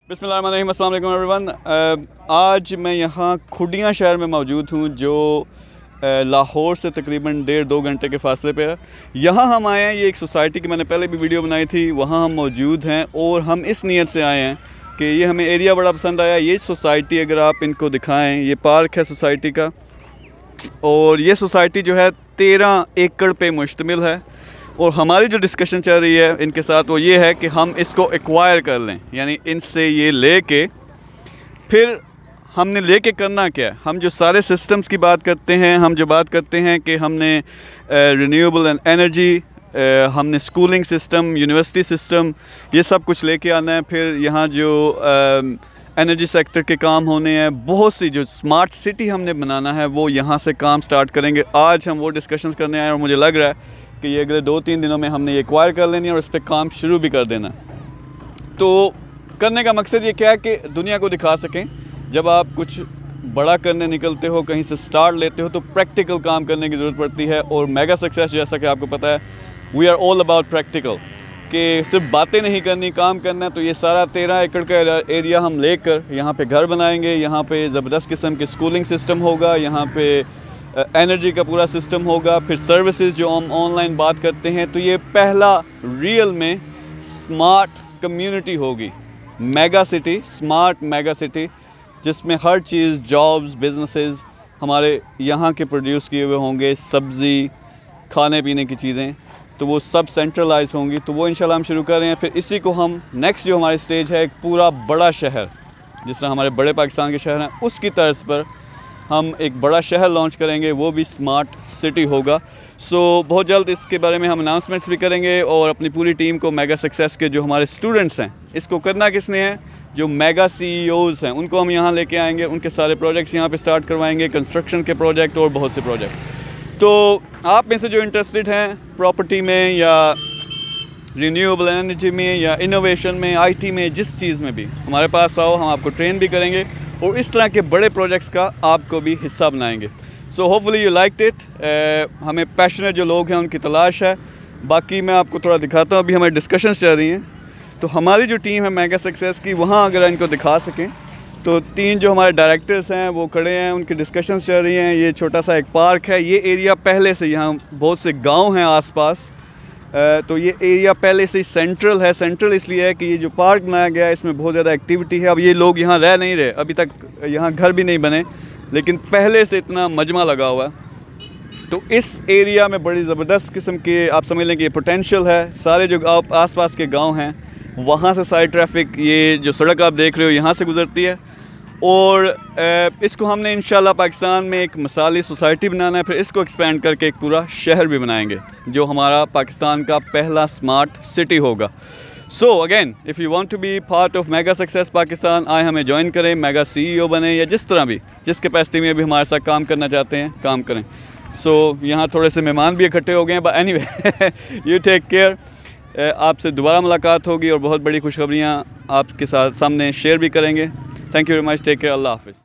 बिस्मिल्लाहिर्रहमानिर्रहीम, अस्सलाम वालेकुम एवरीवन। आज मैं यहाँ खुडियाँ शहर में मौजूद हूँ जो लाहौर से तकरीबन 1.5-2 घंटे के फासले पे है। यहाँ हम आए हैं, ये एक सोसाइटी की मैंने पहले भी वीडियो बनाई थी, वहाँ हम मौजूद हैं और हम इस नीयत से आए हैं कि ये हमें एरिया बड़ा पसंद आया। ये सोसाइटी अगर आप इनको दिखाएँ, ये पार्क है सोसाइटी का, और ये सोसाइटी जो है 13 एकड़ पे मुश्तमिल है। और हमारी जो डिस्कशन चल रही है इनके साथ वो ये है कि हम इसको एक्वायर कर लें, यानी इनसे ये लेके फिर हमने लेके करना क्या है। हम जो सारे सिस्टम्स की बात करते हैं, हम जो बात करते हैं कि हमने रिन्यूएबल एनर्जी, हमने स्कूलिंग सिस्टम, यूनिवर्सिटी सिस्टम, ये सब कुछ लेके आना है। फिर यहाँ जो एनर्जी सेक्टर के काम होने हैं, बहुत सी जो स्मार्ट सिटी हमने बनाना है, वो यहाँ से काम स्टार्ट करेंगे। आज हम वो डिस्कशंस करने आए और मुझे लग रहा है कि ये अगले 2-3 दिनों में हमने ये एक्वायर कर लेनी है और इस पर काम शुरू भी कर देना। तो करने का मकसद ये क्या है कि दुनिया को दिखा सकें, जब आप कुछ बड़ा करने निकलते हो, कहीं से स्टार्ट लेते हो, तो प्रैक्टिकल काम करने की ज़रूरत पड़ती है। और मेगा सक्सेस, जैसा कि आपको पता है, we are all about practical, कि सिर्फ बातें नहीं करनी, काम करना है। तो ये सारा 13 एकड़ का एरिया हम लेकर यहाँ पे घर बनाएंगे, यहाँ पे ज़बरदस्त किस्म के स्कूलिंग सिस्टम होगा, यहाँ पे एनर्जी का पूरा सिस्टम होगा, फिर सर्विसेज जो हम ऑनलाइन बात करते हैं। तो ये पहला रियल में स्मार्ट कम्युनिटी होगी, mega city, smart mega city, जिसमें हर चीज़, जॉब्स, बिजनेसेस हमारे यहाँ के प्रोड्यूस किए हुए होंगे, सब्ज़ी, खाने पीने की चीज़ें, तो वो सब सेंट्रलाइज होंगी। तो वो इंशाल्लाह हम शुरू कर रहे हैं। फिर इसी को हम नेक्स्ट जो हमारी स्टेज है, एक पूरा बड़ा शहर, जिस तरह हमारे बड़े पाकिस्तान के शहर हैं, उसकी तर्ज पर हम एक बड़ा शहर लॉन्च करेंगे, वो भी स्मार्ट सिटी होगा। सो बहुत जल्द इसके बारे में हम अनाउंसमेंट्स भी करेंगे। और अपनी पूरी टीम को, मेगा सक्सेस के जो हमारे स्टूडेंट्स हैं, इसको करना किसने है, जो मेगा CEOs हैं, उनको हम यहाँ लेके आएंगे, उनके सारे प्रोजेक्ट्स यहाँ पे स्टार्ट करवाएंगे, कंस्ट्रक्शन के प्रोजेक्ट और बहुत से प्रोजेक्ट। तो आप में से जो इंटरेस्टेड हैं प्रॉपर्टी में या रिन्यूएबल एनर्जी में या इनोवेशन में, IT में, जिस चीज़ में भी हमारे पास आओ, हम आपको ट्रेन भी करेंगे और इस तरह के बड़े प्रोजेक्ट्स का आपको भी हिस्सा बनाएंगे। So hopefully you liked it. हमें पैशनेट जो लोग हैं उनकी तलाश है। बाकी मैं आपको थोड़ा दिखाता हूँ, अभी हमारी डिस्कशंस चल रही हैं। तो हमारी जो टीम है मेगा सक्सेस की, वहाँ अगर इनको दिखा सकें, तो 3 जो हमारे डायरेक्टर्स हैं वो खड़े हैं, उनकी डिस्कशंस चल रही हैं। ये छोटा सा एक पार्क है, ये एरिया पहले से, यहाँ बहुत से गाँव हैं आसपास, तो ये एरिया पहले से ही सेंट्रल है। सेंट्रल इसलिए है कि ये जो पार्क बनाया गया है, इसमें बहुत ज़्यादा एक्टिविटी है। अब ये लोग यहाँ रह नहीं रहे, अभी तक यहाँ घर भी नहीं बने, लेकिन पहले से इतना मजमा लगा हुआ है। तो इस एरिया में बड़ी ज़बरदस्त किस्म के, आप समझ लें कि ये पोटेंशियल है। सारे जो आसपास के गांव हैं, वहाँ से सारी ट्रैफिक, ये जो सड़क आप देख रहे हो, यहाँ से गुज़रती है। और इसको हमने इंशाल्लाह पाकिस्तान में एक मिसाली सोसाइटी बनाना है, फिर इसको एक्सपेंड करके एक पूरा शहर भी बनाएंगे, जो हमारा पाकिस्तान का पहला स्मार्ट सिटी होगा। So again, if you want to be part of mega success Pakistan, आए हमें ज्वाइन करें, मेगा CEO बने, या जिस तरह भी, जिस कैपेसिटी में भी हमारे साथ काम करना चाहते हैं, काम करें। सो यहाँ थोड़े से मेहमान भी इकट्ठे हो गए हैं, but anyway you take care. आपसे दोबारा मुलाकात होगी और बहुत बड़ी खुशखबरियाँ आपके साथ सामने शेयर भी करेंगे। Thank you very much, take care, अल्लाह हाफ़िज़।